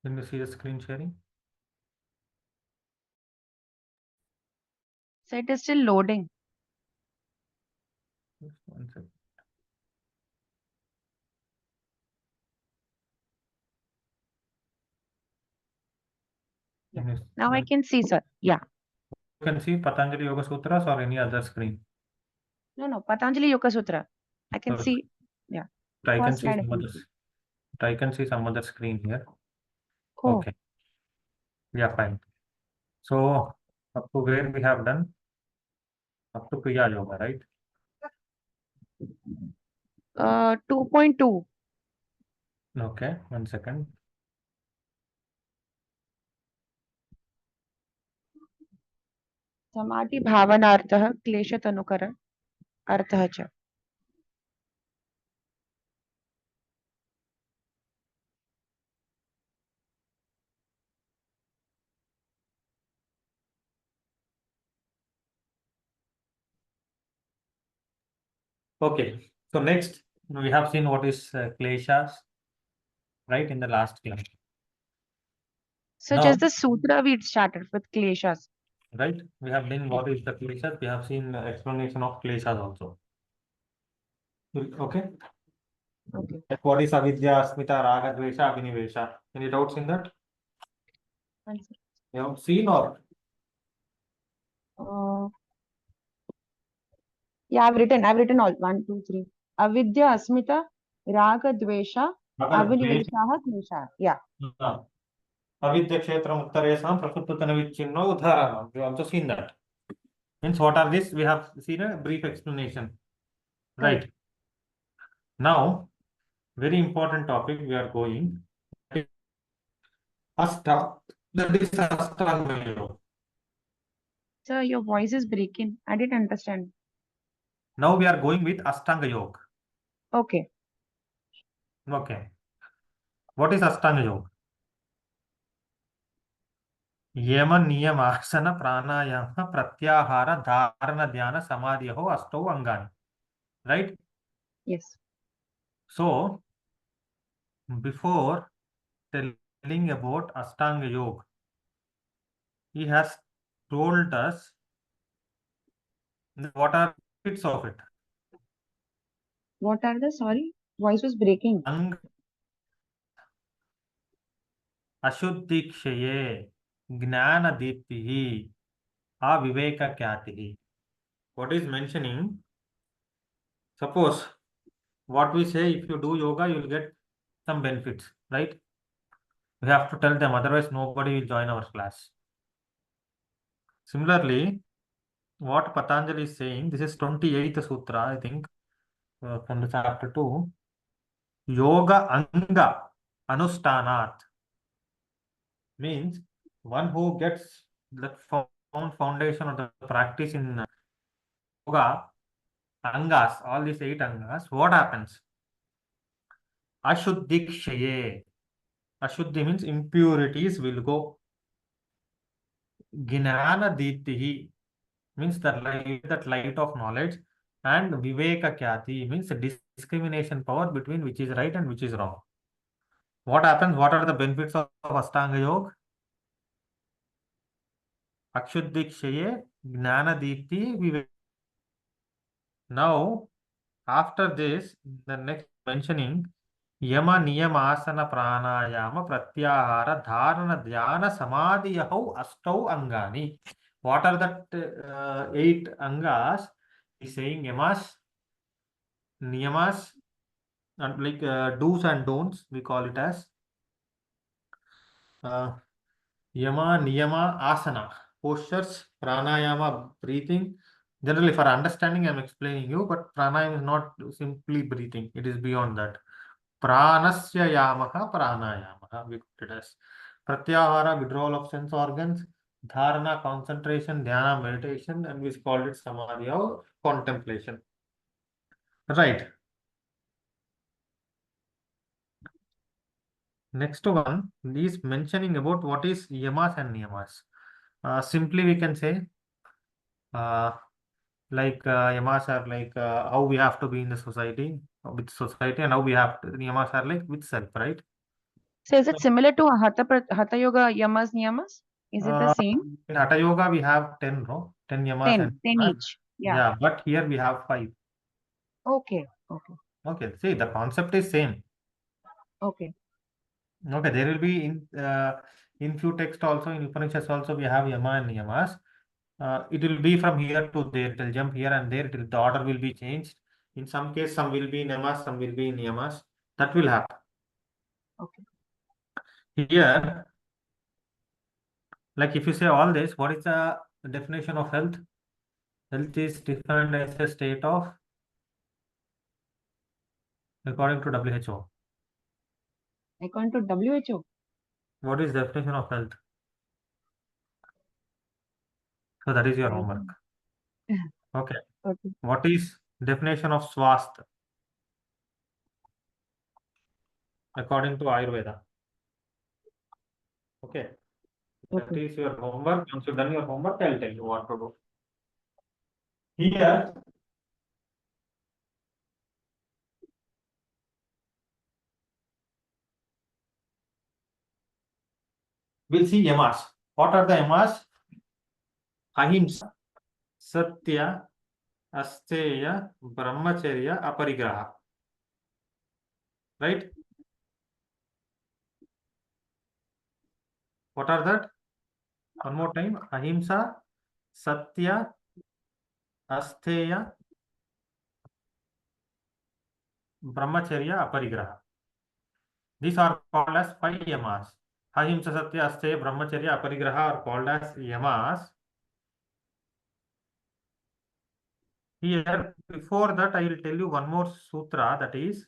Can you see the screen sharing? So it is still loading. Just one second. Yeah. Can you, Now I can see, sir. Yeah. you can see Patanjali Yoga Sutras or any other screen. No, Patanjali Yoga Sutra. I can Okay. see. Yeah. I can First see slide I some can other. see. I can see some other screen here. Oh, Okay. Yeah, fine. So up to where we have done? Up to Kriya Yoga, right? 2.2. Okay. 1 second. समाधि भावनार्थः क्लेशतनुकर अर्थः च. Okay. So next we have seen what is kleshas, right, in the last class. So Now, just the sutra we started with kleshas. right, we have been what is the kleshas. We have seen explanation of kleshas also. Okay. Okay. Like what is avidya, asmita, raga, dvesha, abhinivesha? Any doubts in that? You have seen or? Uh, yeah, I've written all 1, 2, 3. Avidya, Asmita, Raga, Dvesha, Raga, dvesha. Aviniveshaha, Klesha. Yeah. Avidya kshetram uttaresham prasututana vicchinno udharanam. We have also seen that. Means what are this? We have seen a brief explanation. Correct. Right. Now, very important topic we are going. Asta. That is Astanga Yoga. Sir, your voice is breaking. I didn't understand. Now we are going with Astanga Yoga. Okay. Okay. What is Astanga Yoga? यम नियम आसन प्राणायाम प्रत्याहार धारण ध्यान समाधि हो अष्टौ अंगानि. Right? Yes. So before telling about Ashtanga Yoga, he has told us what are benefits of it. What are the, sorry? Voice was breaking. अंग अशुद्धि क्षये ज्ञान दीप्ति अविवेक ख्याति. What is mentioning? Suppose what we say, if you do yoga, you will get some benefits, right? We have to tell them, otherwise nobody will join our class. Similarly, what Patanjali is saying, this is 28th sutra, I think, from the chapter 2. Yoga anga anustanat means one who gets the foundation of the practice in yoga, angas, all these 8 angas, what happens? Ashuddhi kshaye. Ashuddhi means impurities will go. Gnana ditihi means that light of knowledge, and viveka khyati means discrimination power between which is right and which is wrong. What happens? What are the benefits of Ashtanga Yoga? Akshuddhi kshaye, gnana deepti, viveka. Now, after this, the next mentioning yama niyama asana pranayama pratyahara dharana dhyana samadhi yahau astau angani. What are that 8 angas? He's saying yamas, niyamas, and like do's and don'ts, we call it as uh, yama, niyama, asana, postures, pranayama, breathing. Generally, for understanding, I'm explaining you, but pranayama is not simply breathing, it is beyond that. Pranasya yamaha, pranayamaha, we put it as pratyahara, withdrawal of sense organs, dharana, concentration, dhyana, meditation, and we called it samadhi or contemplation. Right. Next one is mentioning about what is yamas and niyamas. Simply we can say uh, yamas are like how we have to be in the society with society, and how we have to, yamas are like with self, right? So is it similar to Hatha Yoga Yamas Niyamas? Is it the Uh, same? in Hatha Yoga, we have 10, no? 10 yamas and 10 niyamas. each. Yeah. Yeah, but here we have 5. Okay. Okay. Okay, see, the concept is same. Okay. Okay, there will be in few text also, in Upanishads also, we have yama and niyamas. It will be from here to there. It will jump here and there. The order will be changed. In some case, some will be niyamas, some will be niyamas. That will happen. Okay. Here, like if you say all this, what is the definition of health? Health is defined as a state of, according to WHO. According to WHO. What is definition of health? So that is your I homework. don't. Okay. Okay. What is definition of swasth according to Ayurveda? Okay. That Okay. is your homework. Once you've done your homework, I'll tell you what to do. Here, we'll see yamas. What are the yamas? Ahimsa, Satya, Asteya, Brahmacharya, Aparigraha. Right? What are that? One more time. Ahimsa, Satya, Asteya, Brahmacharya, Aparigraha. These are called as 5 yamas. Ahimsa, Satya, Asteya, Brahmacharya, Aparigraha are called as yamas. Here, before that, I will tell you one more sutra, that is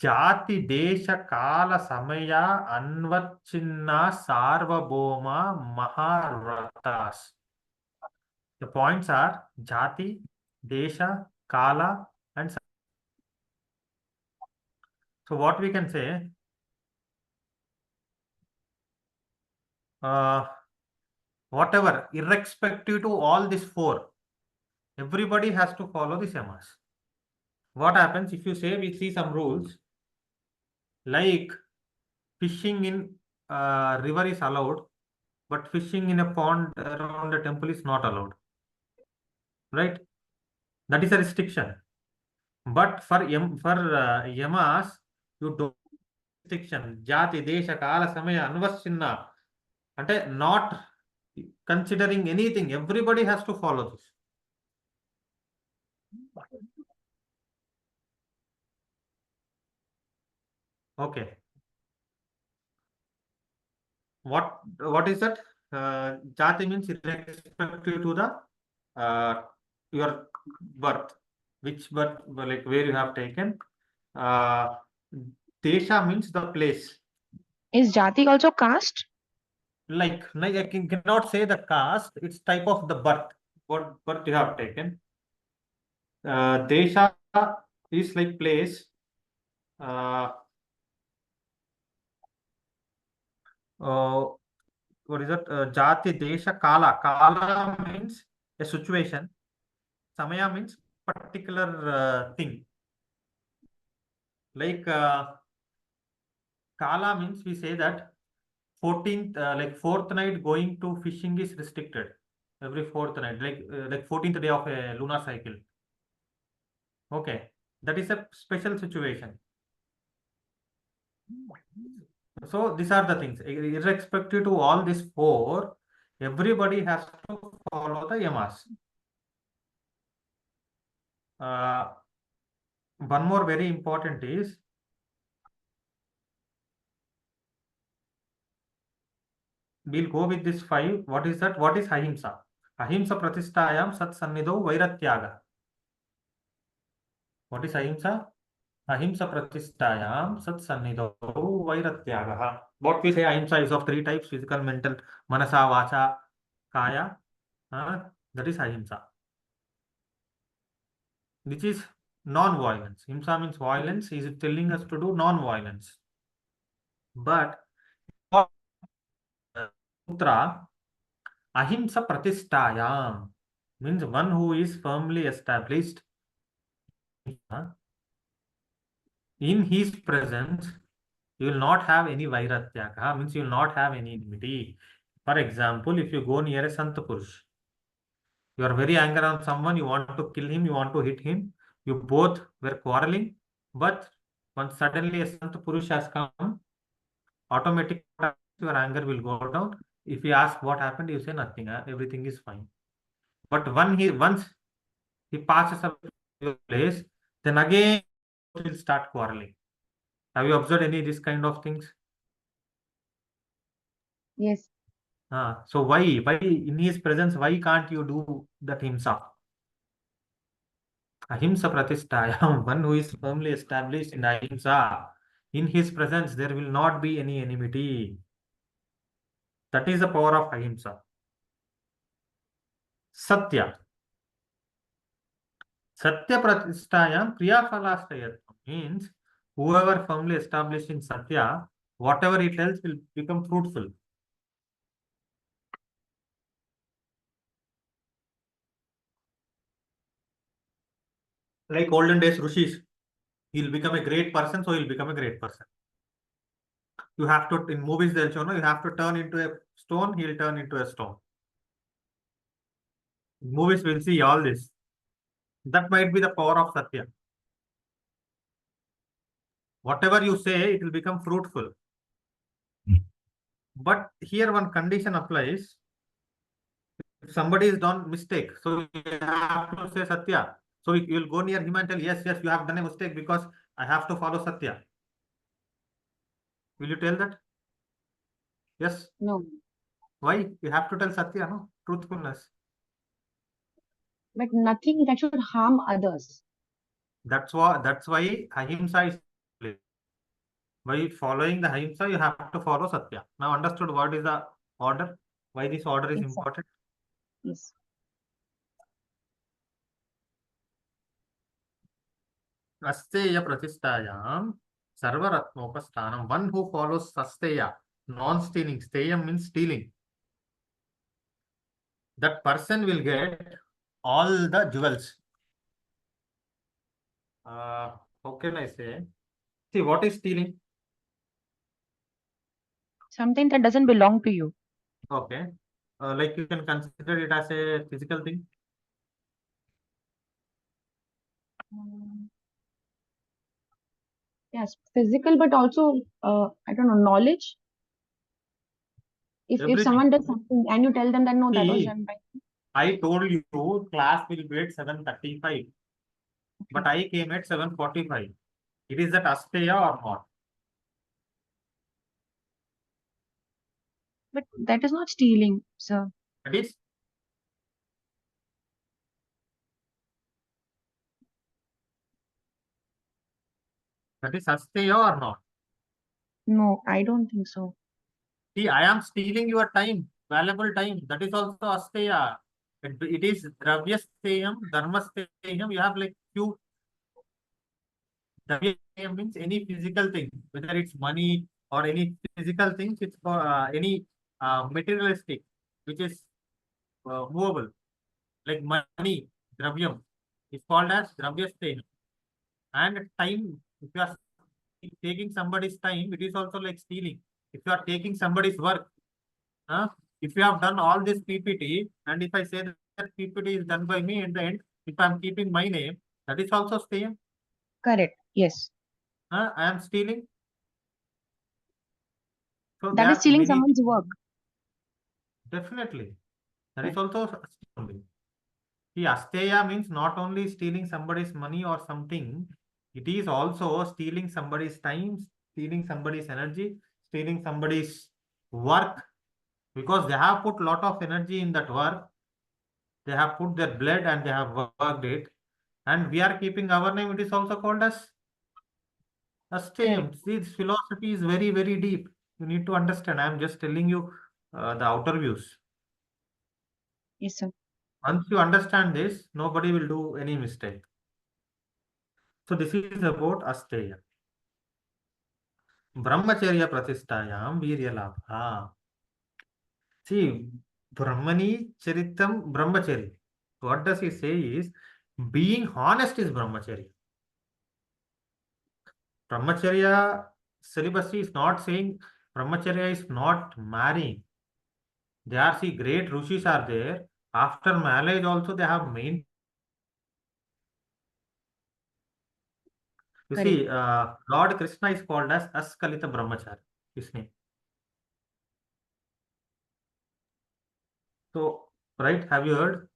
जाति देश काल समय अन्वच्छिन्ना सार्वभौम महाव्रतास. The points are jati, desha, kala, and so what we can say, uh, whatever, irrespective to all these 4, everybody has to follow the yamas. What happens if you say we see some rules like fishing in river is allowed, but fishing in a pond around a temple is not allowed, right? That is a restriction. But for yamas, you don't restriction. Jati, desha, kala, samaya, anvashinna. Ante not considering anything. Everybody has to follow this. Okay. What is that? Jati means irrespective to the your birth. Which birth, like where you have taken. Uh, Desha means the place. Is Jati also caste? Like I cannot say the caste, it's type of the birth, what birth you have taken. Desha is like place. uh, uh, what is that? Jati, desha, kala means a situation. Samaya means particular thing. Like kala means we say that 14th, like fourth night going to fishing is restricted. Every fourth night, like 14th day of a lunar cycle. Okay, that is a special situation. So these are the things. Irrespective to all these 4, everybody has to follow the yamas. Uh, One more very important is we'll go with this 5. What is that? What is ahimsa? Ahimsa pratistayam sat sannido vairatyaga. What is ahimsa? Ahimsa pratistayam sat sannido vairatyaga. What we say ahimsa is of 3 types: physical, mental, manasa, vacha, kaya. That is ahimsa, which is non-violence. Himsa means violence. He is telling us to do non-violence. But sutra ahimsa pratistayam means one who is firmly established. In his presence, you will not have any vairatyaga, means you will not have any enmity. For example, if you go near a Sant Purush, you are very angry on someone, you want to kill him, you want to hit him, you both were quarreling, but once suddenly a Sant Purush has come, automatically your anger will go down. If you ask what happened, you say nothing, everything is fine. But once he passes up your place, then again will start quarreling. Have you observed any of these kind of things? Yes. So why in his presence, why can't you do that himsa? Ahimsa pratishtayam, one who is firmly established in ahimsa, in his presence there will not be any enmity. That is the power of ahimsa. Satya. Satya pratishtayam kriyafalashtayat means whoever firmly established in Satya, whatever he tells will become fruitful. Like olden days Rishis, he'll become a great person, so he'll become a great person. You have to, in movies they'll show, no, you have to turn into a stone, he'll turn into a stone. In movies we'll see all this. That might be the power of Satya. Whatever you say, it will become fruitful. But here one condition applies. If somebody is done mistake, so you have to say Satya. So you will go near him and tell, yes, yes, you have done a mistake because I have to follow Satya. Will you tell that? Yes. No. Why? You have to tell Satya, no? Truthfulness. But nothing that should harm others. That's why ahimsa is by following the ahimsa, you have to follow Satya. Now understood what is the order? Why this order is Yes, sir. important? Yes. Asteya pratistayam sarvaratmopasthanam. One who follows sasteya, non-stealing. Steyam means stealing. That person will get all the jewels. How can I say? See, what is stealing? Something that doesn't belong to you. Okay. Like you can consider it as a physical thing. Mm, yes, physical, but also, I don't know, knowledge. If Everything. someone does something and you tell them that no, that was See, done by. I told you class will be at 7:35, but Okay. I came at 7:45. It is that asteya or not? But that is not stealing, sir. That is that is asteya or not? No, I don't think so. See, I am stealing your time, valuable time. That is also asteya. It is dravyasteyam, dharmasteyam. You have like few. Dravyasteyam means any physical thing, whether it's money or any physical things. It's for any materialistic, which is movable, like money, dravyam. It's called as dravyasteyam. And time, if you are taking somebody's time, it is also like stealing. If you are taking somebody's work, huh? If you have done all this PPT, and if I say that PPT is done by me at the end, if I'm keeping my name, that is also stealing. Correct. Yes. I am stealing. So there That is are stealing many, someone's work. definitely. That is Right. also stealing. See, asteya means not only stealing somebody's money or something, it is also stealing somebody's time, stealing somebody's energy, stealing somebody's work, because they have put lot of energy in that work. They have put their blood and they have worked it, and we are keeping our name. It is also called as Correct. astayam. See, this philosophy is very, very deep. You need to understand. I am just telling you the outer views. Yes, sir. Once you understand this, nobody will do any mistake. So this is about asteya. Brahmacharya pratishtayam viryalabha. See, Brahmani charitam brahmachari. What does he say is, being honest is brahmacharya. Brahmacharya celibacy is not saying Brahmacharya is not marrying. They are, see, great rishis are there. After marriage also they have main. You Correct. see, Lord Krishna is called as Askalita Brahmachari. His name. So, right? Have you heard?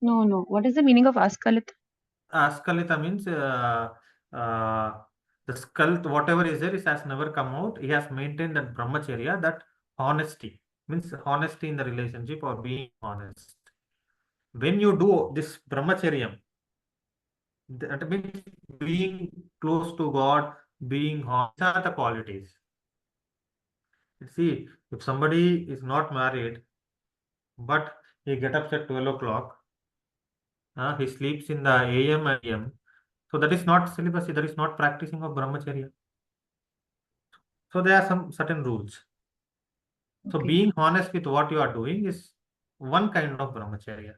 No, no. What is the meaning of Askalit? Askalita means the skull, whatever is there, is has never come out. He has maintained that brahmacharya, that honesty means honesty in the relationship or being honest. When you do this brahmacharyam, that means being close to God, being honest, these are the qualities. See, if somebody is not married, but he get up at 12 o'clock, he sleeps in the AM and PM, so that is not celibacy, that is not practicing of brahmacharya. So there are some certain rules. So Okay. being honest with what you are doing is one kind of brahmacharya.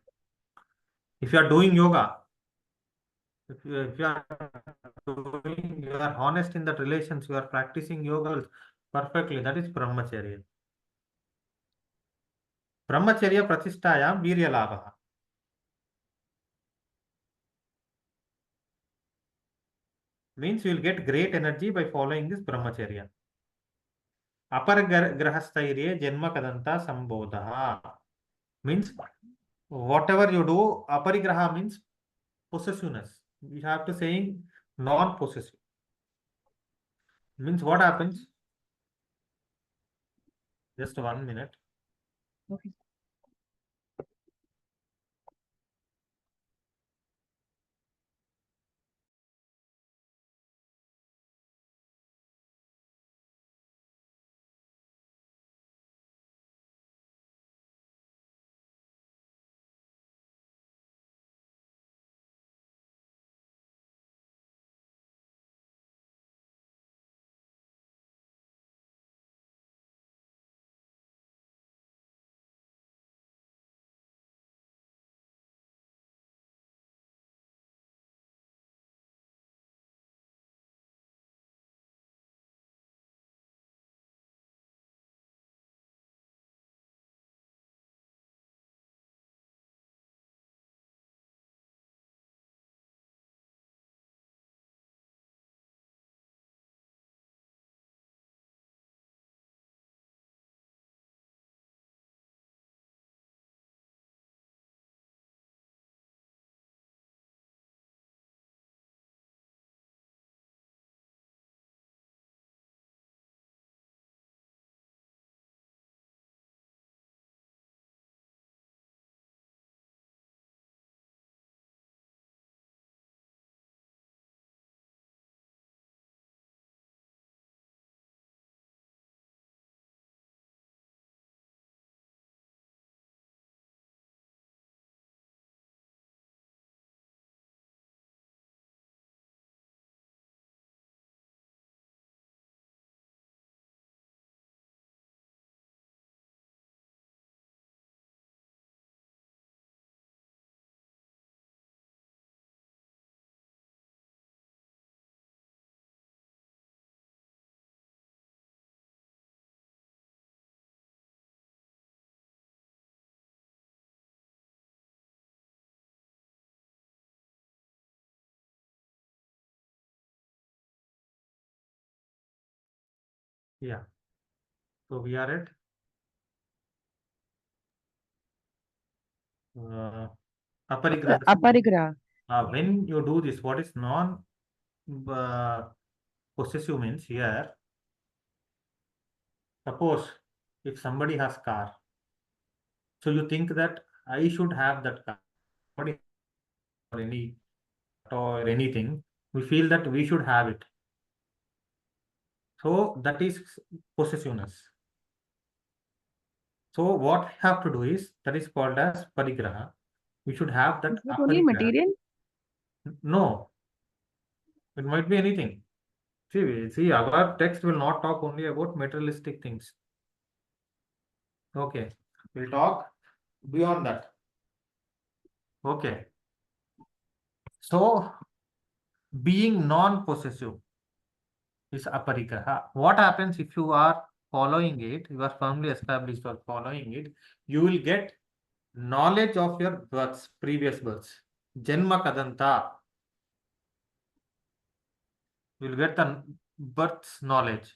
If you are doing yoga, if you are doing, you are honest in that relations, you are practicing yoga perfectly, that is brahmacharya. Brahmacharya pratishtayam virya labha. Means you will get great energy by following this brahmacharya. Apar grahasthairye janma kadanta sambodha. Means whatever you do, aparigraha means possessiveness. We have to saying non-possessive. Means what happens? Just 1 minute. Okay. Yeah. So we are at uh, aparigraha. Aparigraha. When you do this, what is non uh, possessive means here, suppose if somebody has car, so you think that I should have that car. Somebody or any or anything, we feel that we should have it. So that is possessiveness. So what we have to do is that is called as parigraha. We should have Is that it only aparigraha. material? No, it might be anything. See, our text will not talk only about materialistic things. Okay, we'll talk beyond that. Okay, so being non-possessive. is aparigraha. What happens if you are following it, you are firmly established or following it, you will get knowledge of your births, previous births. Janma kadanta. You will get the birth's knowledge.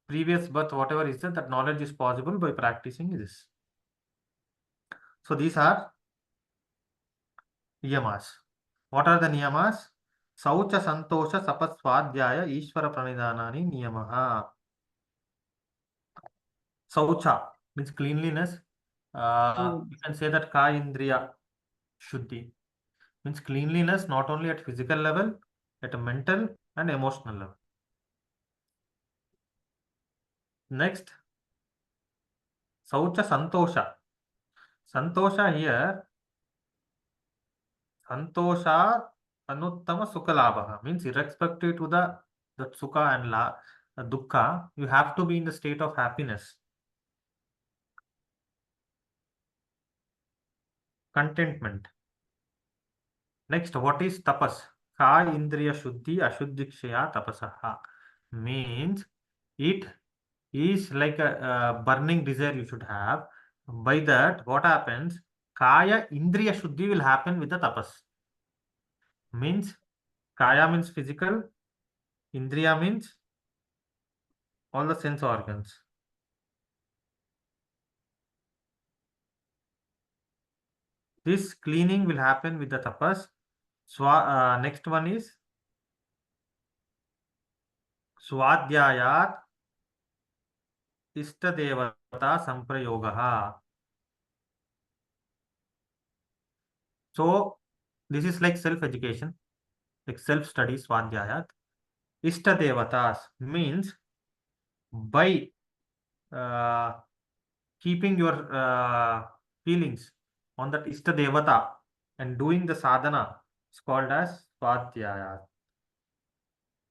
Previous birth, whatever is that knowledge is possible by practicing this. So these are niyamas. What are the niyamas? Saucha santosha sapaswadhyaya ishvara pranidhanani niyamaha. Saucha means cleanliness. You Cleanliness. can say that ka indriya shuddhi means cleanliness not only at physical level, at a mental and emotional level. Next, saucha santosha. Santosha here, santosha anuttama sukha labha means irrespective to the sukha and dukkha, you have to be in the state of happiness. Contentment. Next, what is tapas? Ka indriya shuddhi ashuddhikshaya tapasaha means it is like a burning desire you should have. By that, what happens? Kaya indriya shuddhi will happen with the tapas. Means kaya means physical, indriya means all the sense organs. This cleaning will happen with the tapas. Next one is swadhyayat ishtadevata samprayogaha. So this is like self-education, like self-study, swadhyayat. Ishtadevatas means by uh, keeping your feelings on that Ishtadevata and doing the sadhana is called as Swadhyaya.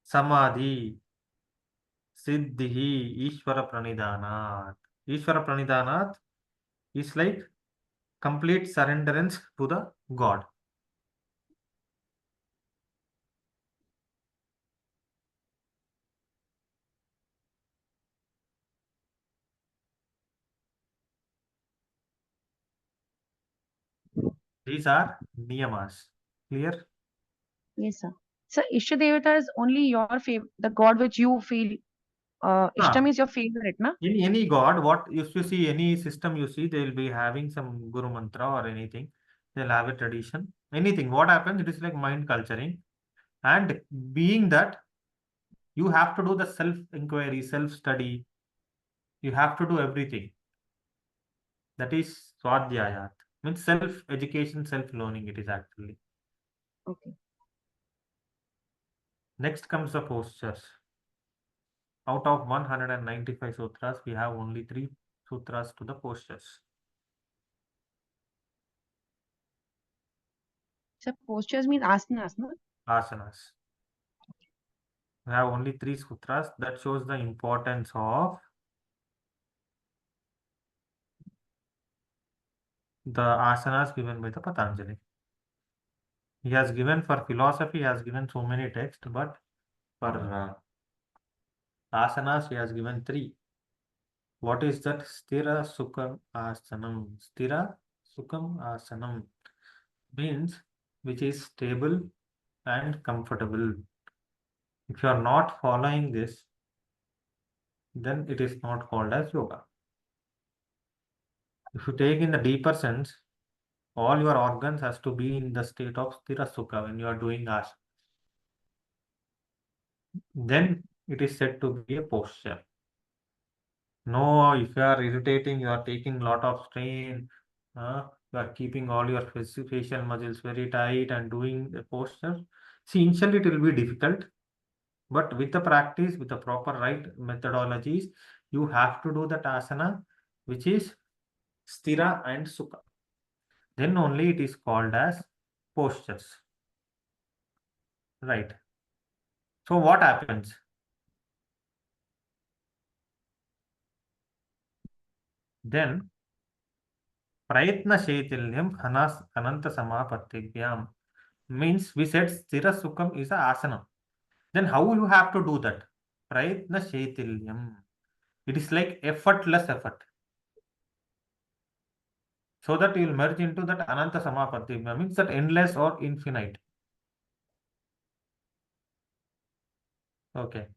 Samadhi, Siddhi, Ishvara Pranidhanat. Ishvara Pranidhanat is like complete surrenderance to the God. These are niyamas. Clear? Yes, sir. So Ishtadevata is only your favorite, the god which you feel. Ishtam Ah, is your favorite, na? in any god, what if you see any system you see, they will be having some guru mantra or anything. They'll have a tradition. Anything. What happens? It is like mind culturing. And being that you have to do the self inquiry, self study, you have to do everything. That is Swadhyayat. Means self education, self learning, it is actually. Okay. Next comes the postures. Out of 195 sutras, we have only 3 sutras to the postures. So postures means asanas, na? Asanas. We have only 3 sutras. That shows the importance of the asanas given by the Patanjali. He has given for philosophy, he has given so many texts, but for asanas, he has given 3. What is that? Stira Sukham Asanam. Stira Sukham Asanam means which is stable and comfortable. If you are not following this, then it is not called as yoga. If you take in the deeper sense, all your organs has to be in the state of Stira Sukha when you are doing asana. Then it is said to be a posture. No, if you are irritating, you are taking lot of strain, you are keeping all your facial muscles very tight and doing the posture. See, initially it will be difficult, but with the practice, with the proper right methodologies, you have to do that asana, which is stira and sukha. Then only it is called as postures. Right. So what happens? Then prayatna shaitilyam ananta samapattivyam means we said stira sukham is a asana. Then how you have to do that? Prayatna Shaitilyam. It is like effortless effort. So that you will merge into that Ananta Samapatti, means that endless or infinite. Okay.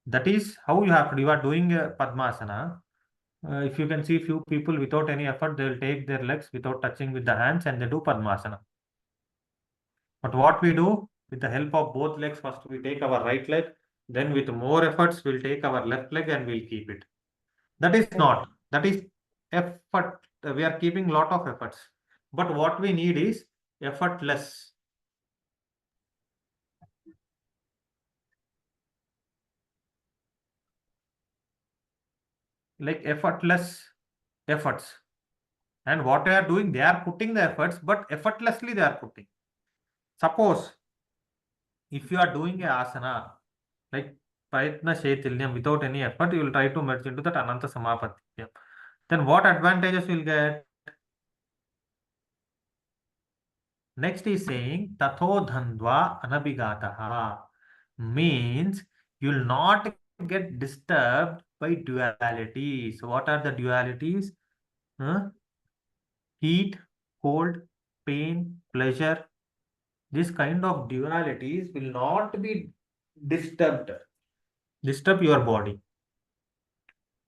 That is how you have to. You are doing a Padmasana. If you can see few people without any effort, they will take their legs without touching with the hands and they do Padmasana. But what we do with the help of both legs, first we take our right leg, then with more efforts, we'll take our left leg and we'll keep it. That is not. That is effort. We are keeping lot of efforts. But what we need is effortless. Like effortless efforts. And what they are doing, they are putting the efforts, but effortlessly they are putting. Suppose if you are doing a asana, like Prayatna Shaitilyam, without any effort, you will try to merge into that Ananta Samapatti. Then what advantages you will get? Next is saying Tatho Dhandva Anabhigataha. Means you will not get disturbed by dualities. What are the dualities? Huh? Heat, cold, pain, pleasure. This kind of dualities will not be disturbed. Disturb your body.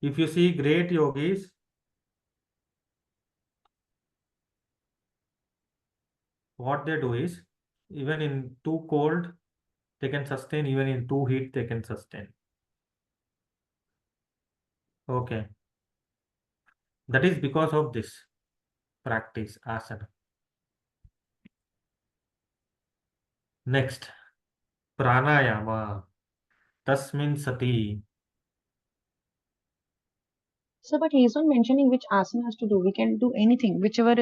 If you see great yogis, what they do is even in too cold, they can sustain, even in too heat, they can sustain. Okay. That is because of this practice, asana. Next, pranayama. Tasmin sati. So, but he's not mentioning which asanas to do. We can do anything, whichever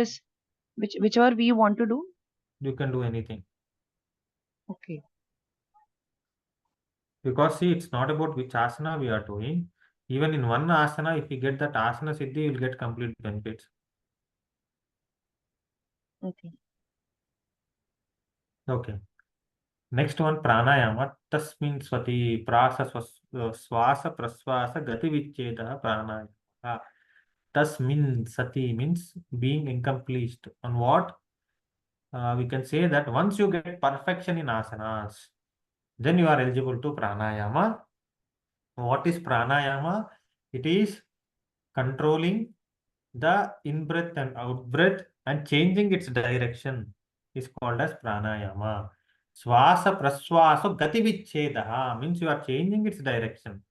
we want to do. You can do anything. Okay. Because see, it's not about which asana we are doing. Even in one asana, if you get that asana siddhi, you will get complete benefits. Okay. Okay. Next one, pranayama. Tasmin swati prasa swasa praswasa gati vicheda pranayama. Tasmin sati means being accomplished. On what? We can say that once you get perfection in asanas, then you are eligible to pranayama. What is pranayama? It is controlling the in-breath and out-breath and changing its direction is called as pranayama. Swasa praswasa gati vicheda means you are changing its direction.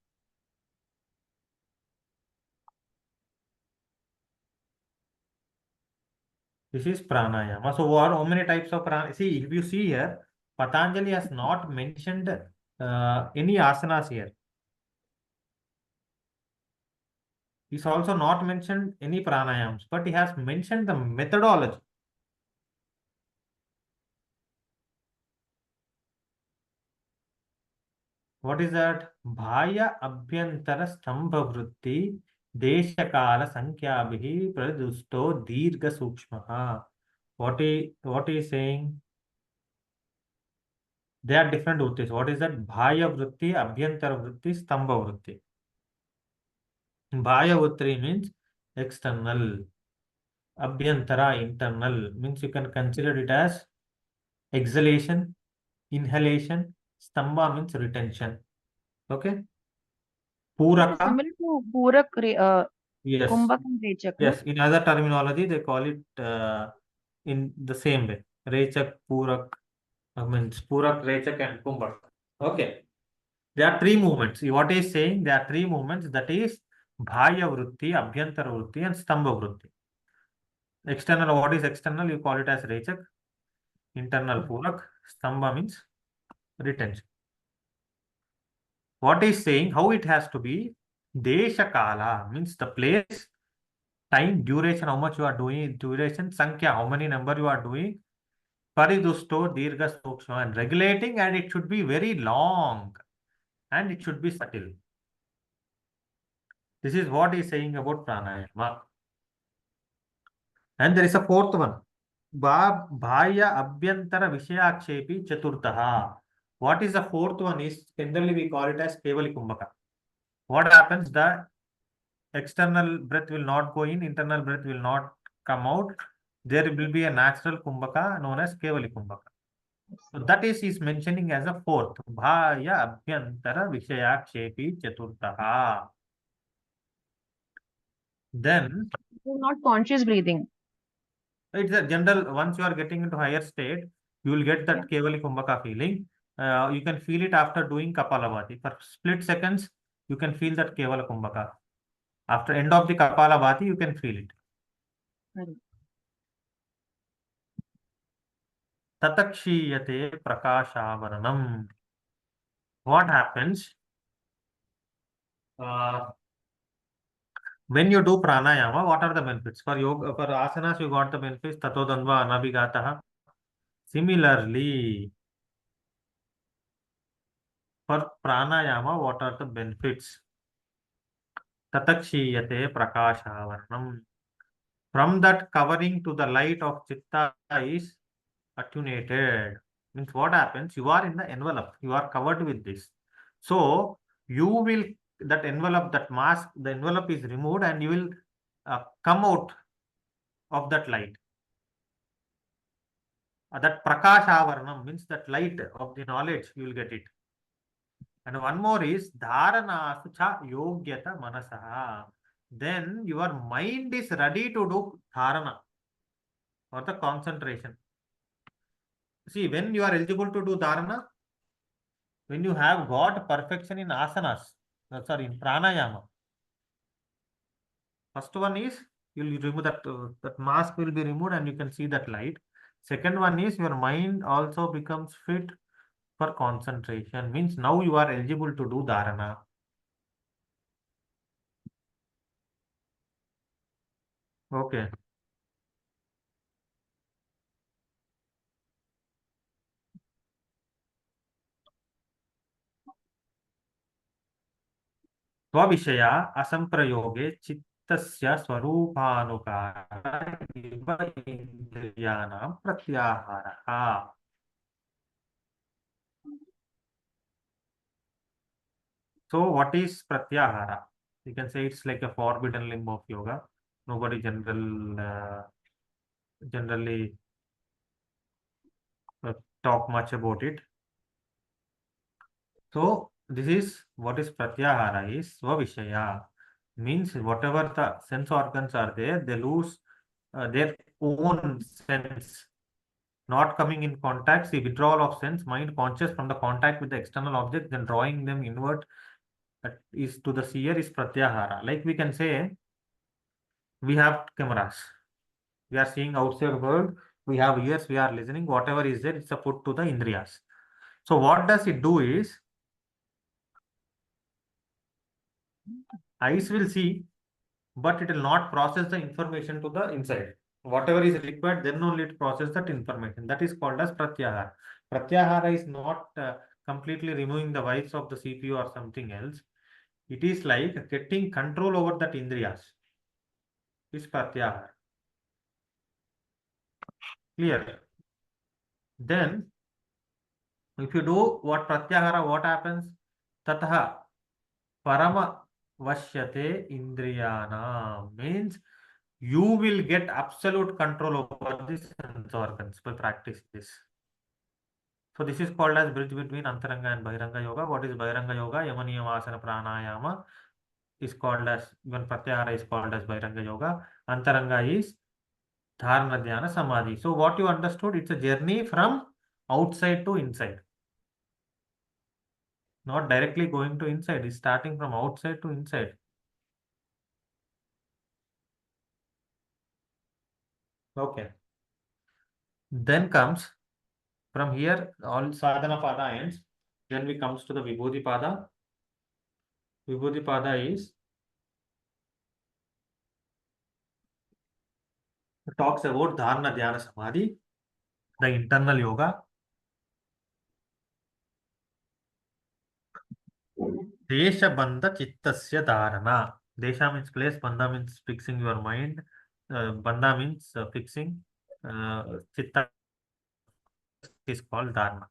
This is pranayama. So, what, how many types of pranayama? See, if you see here, Patanjali has not mentioned any asanas here. He's also not mentioned any pranayams, but he has mentioned the methodology. What is that? Bhaya abhyantara stambha vritti deshakala sankhyabihi pradusto dirgha sukshmaha. What is saying? They are different vrittis. What is that? Bhaya vritti, abhyantara vritti, stambha vritti. Bhaya vritti means external. Abhyantara, internal. Means you can consider it as exhalation, inhalation. Stamba means retention. Okay. So it is Puraka. similar to Yes. Kumbhak and Rechak, no? Yes. In other terminology, they call it in the same way. Rechak, Purak. Means Purak, Rechak, and Kumbhak. Okay. There are three movements. What is saying? There are three movements. That is Bhaya Vritti, Abhyantara Vritti, and Stamba Vritti. External. What is external? You call it as Rechak. Internal Purak. Stamba means retention. What is saying? How it has to be? Desha Kala means the place, time, duration, how much you are doing, duration, Sankhya, how many number you are doing, Paridusto, Dirgha, Sukshma, and regulating, and it should be very long and it should be subtle. This is what he is saying about pranayama. And there is a fourth one. बाह्य अभ्यंतर विषयाक्षेपी चतुर्थः. What is the fourth one is generally we call it as Kevali Kumbhaka. What happens? The external breath will not go in, internal breath will not come out. There will be a natural Kumbhaka known as Kevali Kumbhaka. So that is he's mentioning as a fourth. Bhaya Abhyantara Vishayakshepi Chaturtaha. Then Not conscious breathing. it's a general, once you are getting into higher state, you will get Yeah. that Kevali Kumbhaka feeling. You can feel it after doing Kapalabhati. For split seconds, you can feel that Kevala Kumbhaka. After end of the Kapalabhati, you can feel it. Right. Tatakshiyate Prakashavaranam. What happens? Uh, when you do pranayama, what are the benefits? For yoga, for asanas, you got the benefits. Tato Dandva Anabhigataha. Similarly, for pranayama, what are the benefits? Tatakshiyate Prakashavarnam. From that covering to the light of chitta is attenuated. Means what happens? You are in the envelope. You are covered with this. So you will, that envelope, that mask, the envelope is removed and you will come out of that light. That prakashavarnam means that light of the knowledge, you will get it. And one more is dharana cha yogyata manasaha. Then your mind is ready to do dharana or the concentration. See, when you are eligible to do dharana, when you have got perfection in asanas, sorry, in pranayama. First one is you will remove that mask will be removed and you can see that light. Second one is your mind also becomes fit for concentration. Means now you are eligible to do dharana. Okay. स्वविषया असंप्रयोगे चित्तस्य स्वरूपानुकार इव इंद्रियाणां प्रत्याहारः. So what is pratyahara? You can say it's like a forbidden limb of yoga. Nobody generally talk much about it. So this is what is pratyahara is svavishaya. Means whatever the sense organs are there, they lose their own sense, not coming in contact. See, withdrawal of sense, mind conscious from the contact with the external object, then drawing them inward, that is to the seer is pratyahara. Like we can say, we have cameras. We are seeing outside world. We have ears. We are listening. Whatever is there, it's a put to the indriyas. So what does it do is, eyes will see, but it will not process the information to the inside. Whatever is required, then only it process that information. That is called as pratyahara. Pratyahara is not completely removing the vibes of the CPU or something else. It is like getting control over that indriyas. Is pratyahara. Clear? Then, if you do what pratyahara, what happens? Tatha parama vashyate indriyana means you will get absolute control over the sense organs by practicing this. So this is called as bridge between Antaranga and Bahiranga Yoga. What is Bahiranga Yoga? Yamaniyama Pranayama is called as, even Pratyahara is called as Bahiranga Yoga. Antaranga is Dharana Dhyana Samadhi. So what you understood, it's a journey from outside to inside. Not directly going to inside, it's starting from outside to inside. Okay. Then comes, from here, all sadhana pada ends. Then we comes to the Vibhuti pada. Vibhuti pada is, talks about dharana dhyana samadhi, the internal yoga. Desha bandha chittasya dharana. Desha means place, bandha means fixing your mind. Bandha means fixing. Chitta is called dharma.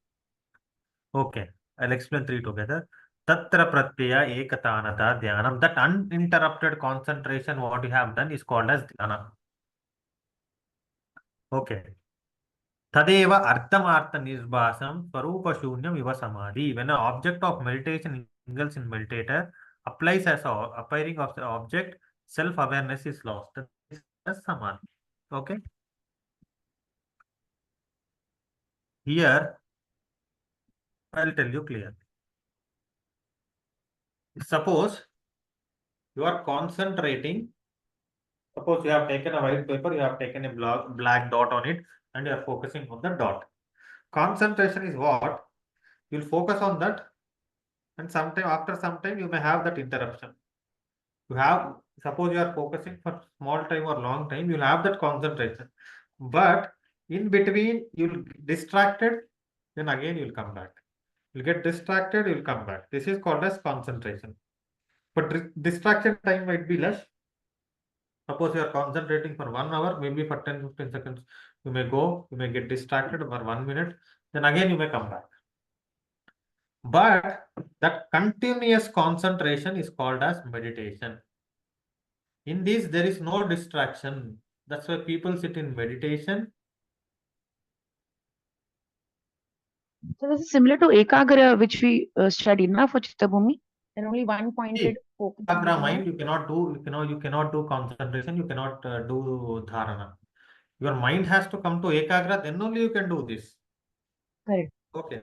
Okay, I'll explain three together. Tatra pratyaya ekatanata dhyanam. That uninterrupted concentration, what you have done, is called as dhyana. Okay. Tadeva ardhamartha nirbhasam swarupa shunyam iva samadhi. When an object of meditation indulges in meditator, applies as a appearing of the object, self-awareness is lost. That is as samadhi. Okay. Here, I'll tell you clearly. Suppose you are concentrating. Suppose you have taken a white paper, you have taken a black dot on it, and you are focusing on the dot. Concentration is what? You'll focus on that, and sometime after some time you may have that interruption. You have, suppose you are focusing for small time or long time, you'll have that concentration. But in between, you'll distracted, then again you'll come back. You'll get distracted, you'll come back. This is called as concentration. But distraction time might be less. Suppose you are concentrating for 1 hour, maybe for 10-15 seconds, you may go, you may get distracted for 1 minute, then again you may come back. But that continuous concentration is called as meditation. In this, there is no distraction. That's why people sit in meditation. So this is similar to Ekagra, which we studied now for Chittabhumi. And only one pointed See, focus we Agra can have. mind, you cannot do concentration, you cannot do dharana. Your mind has to come to ekagra, then only you can do this. Correct. Okay.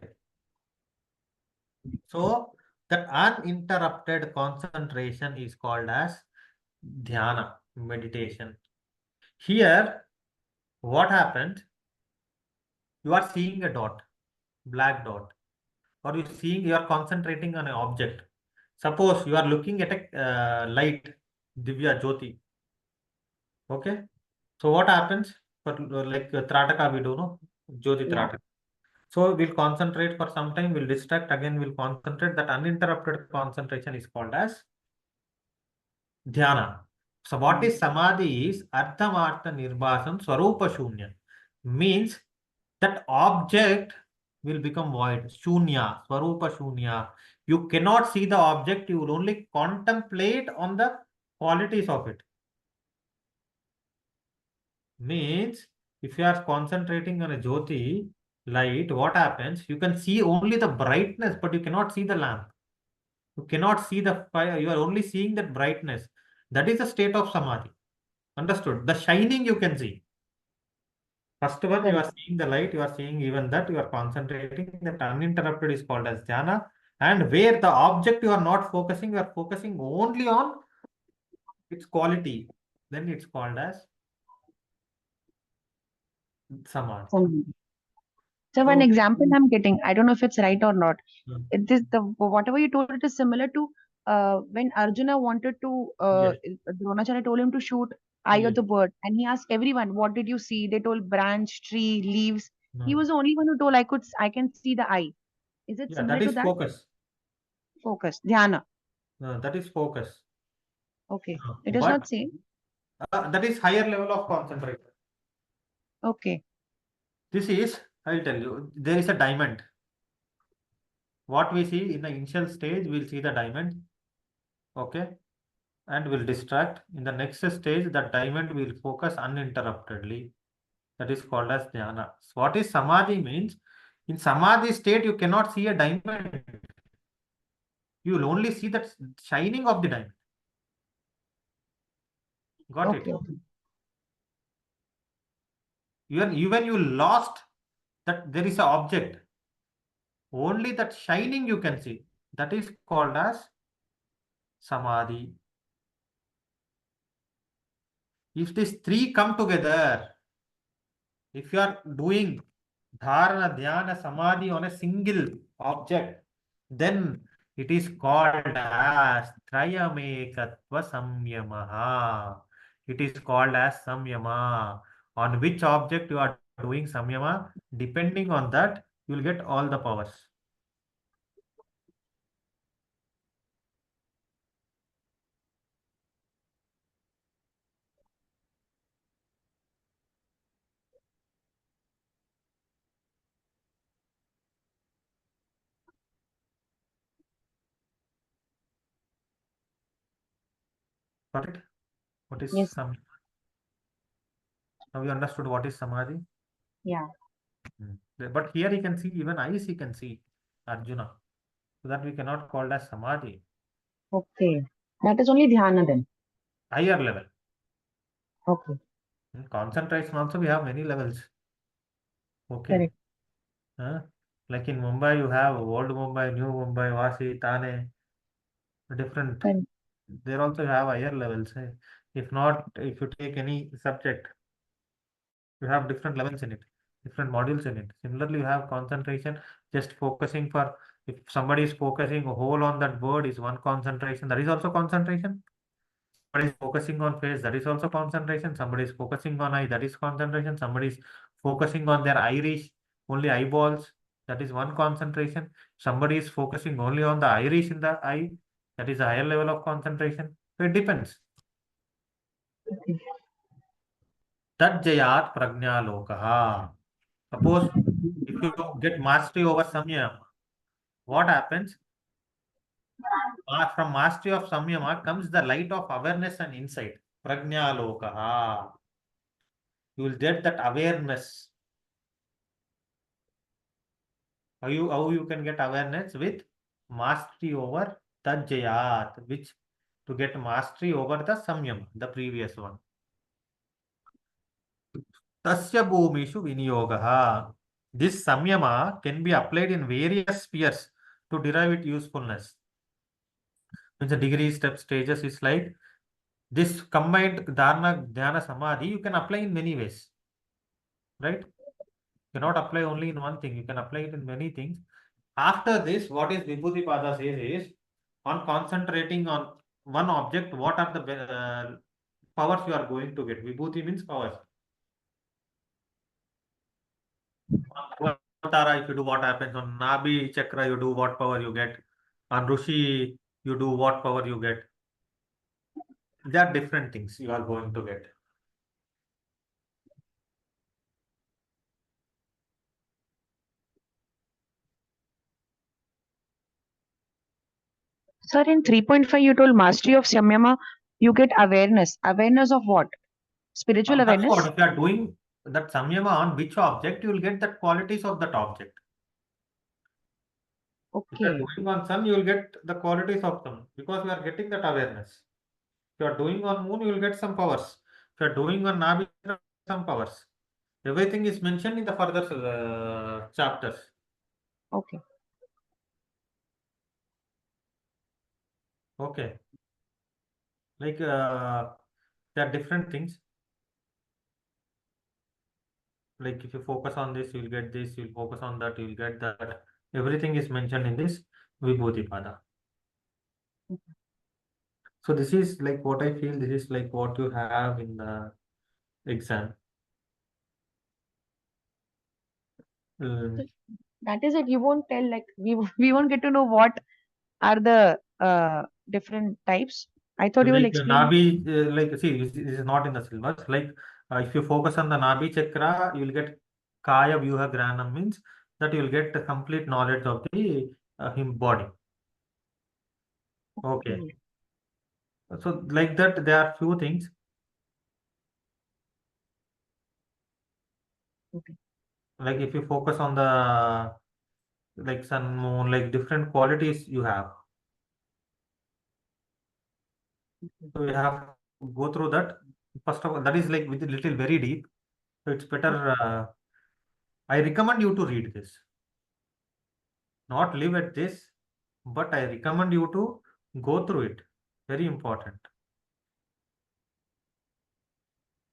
So that uninterrupted concentration is called as dhyana, meditation. Here, what happened? You are seeing a dot, black dot, or you are concentrating on an object. Suppose you are looking at a light, Divya Jyoti. Okay. So what happens? For like Trataka, we do no Jyoti Yeah. Trataka. So we'll concentrate for some time. We'll distract again. We'll concentrate. That uninterrupted concentration is called as dhyana. So what Mm. is samadhi is ardhamartha nirbhasam swarupa shunya. Means that object will become void. Shunya, swarupa shunya. You cannot see the object. You will only contemplate on the qualities of it. Means if you are concentrating on a jyoti light, what happens? You can see only the brightness, but you cannot see the lamp. You cannot see the fire. You are only seeing that brightness. That is the state of samadhi. Understood? The shining you can see. First one, you Correct. are seeing the light, you are seeing even that, you are concentrating. That uninterrupted is called as jhana. And where the object you are not focusing, you are focusing only on its quality. Then it's called as samadhi. Mm. So one So, example I'm getting, I don't know if it's right or not. mm, It is the whatever you told, it is similar to when Arjuna wanted to yes, Dronacharya told him to shoot eye of yes. the bird, and he asked everyone, "What did you see?" They told branch, tree, leaves. He Mm. was the only one who told, I can see the eye." Is it Yeah, similar that to is that? focus. Focus, dhyana. That is focus. Okay, Uh, it is but not same. that is higher level of concentration. Okay, This is, I'll tell you, there is a diamond. What we see in the initial stage, we'll see the diamond, okay, and will distract. In the next stage, the diamond will focus uninterruptedly. That is called as dhyana. So what is samadhi means? In samadhi state, you cannot see a diamond. You will only see that shining of the diamond. Got it? okay, okay. Even you lost that there is a object. Only that shining you can see. That is called as samadhi. If these three come together, if you are doing dharana, dhyana, samadhi on a single object, then it is called as trayamekatva samyamaha. It is called as samyama. On which object you are doing samyama, depending on that, you will get all the powers. Got it? What is Yes. some? Now you understood what is samadhi? Yeah. But here you can see, even eyes he can see, Arjuna. So that we cannot call as samadhi. Okay. That is only dhyana then. Higher level. Okay. In concentration also we have many levels. Okay. Correct. Huh? Like in Mumbai, you have old Mumbai, new Mumbai, Vasi, Thane, different. Correct. There also have higher levels. If not, if you take any subject, you have different levels in it, different modules in it. Similarly, you have concentration, just focusing for, if somebody is focusing a whole on that word is one concentration, that is also concentration. Somebody is focusing on face, that is also concentration. Somebody is focusing on eye, that is concentration. Somebody is focusing on their iris, only eyeballs, that is one concentration. Somebody is focusing only on the iris in the eye, that is a higher level of concentration. So it depends. Okay. Tajjayat pragnalokaha. Suppose if you get mastery over samyama, what happens? From mastery of samyama comes the light of awareness and insight. Pragnalokaha. You will get that awareness. How you can get awareness with mastery over tajjayat, which to get mastery over the samyama, the previous one. Tasya bhumishu viniyogaha. This samyama can be applied in various spheres to derive its usefulness. When the degree step stages is like this combined dharana, dhyana, samadhi, you can apply in many ways, right? You cannot apply only in one thing, you can apply it in many things. After this, what is Vibhuti Pada says is, on concentrating on one object, what are the powers you are going to get? Vibhuti means powers. On Tara, if you do, what happens? On Nabi Chakra, you do what power you get. On Rushi, you do what power you get. There are different things you are going to get. Sir, in 3.5, you told mastery of Samyama, you get awareness. Awareness of what? Spiritual That's what, awareness? if you are doing that samyama on which object, you will get the qualities of that object. If you are Okay. doing on sun, you will get the qualities of sun because you are getting that awareness. If you are doing on moon, you will get some powers. If you are doing on Nabi, some powers. Everything is mentioned in the further chapters. Okay. Okay. Like there are different things. Like if you focus on this, you will get this. You will focus on that, you will get that. Everything is mentioned in this Vibhuti Pada. So this is like what I feel. This is like what you have in the exam. So Um, that is it. You won't tell, like, we won't get to know what are the different types. I thought you will like explain. Nabi, like see, this is not in the syllabus. Like if you focus on the Nabi chakra, you will get Kaya Vyuha Granam, means that you will get the complete knowledge of the him body. Okay. Okay. So like that, there are few things. Okay. Like if you focus on the like sun, moon, like different qualities you have. Okay. So we have to go through that. First of all, that is like with a little very deep. So it's better. I recommend you to read this. Not live at this, but I recommend you to go through it. Very important.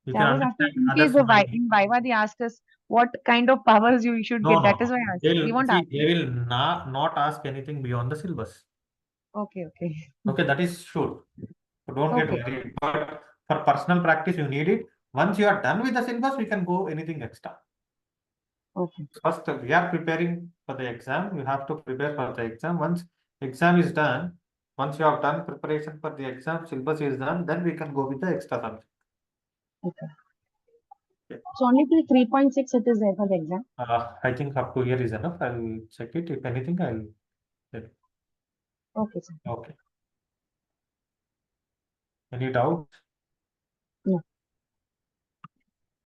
You Yeah, can I was asking understand in case others' mind. in Viva they ask us what kind of powers you should No, get. no, That is no. why I asked. We They'll won't see. ask. They will not ask anything beyond the syllabus. Okay, okay. Okay, that is sure. So don't get Okay, worried. But for personal practice, you need it. Once you are done with the syllabus, we can go anything extra. okay, First, we are preparing for the exam. You have to prepare for the exam. Once exam is done, once you have done preparation for the exam, syllabus is done, then we can go with the extra subject. okay. Okay. So only till 3.6 it is there for the exam. I think up to here is enough. I'll check it. If anything, I'll tell you. Okay, sir. Okay. Any doubts?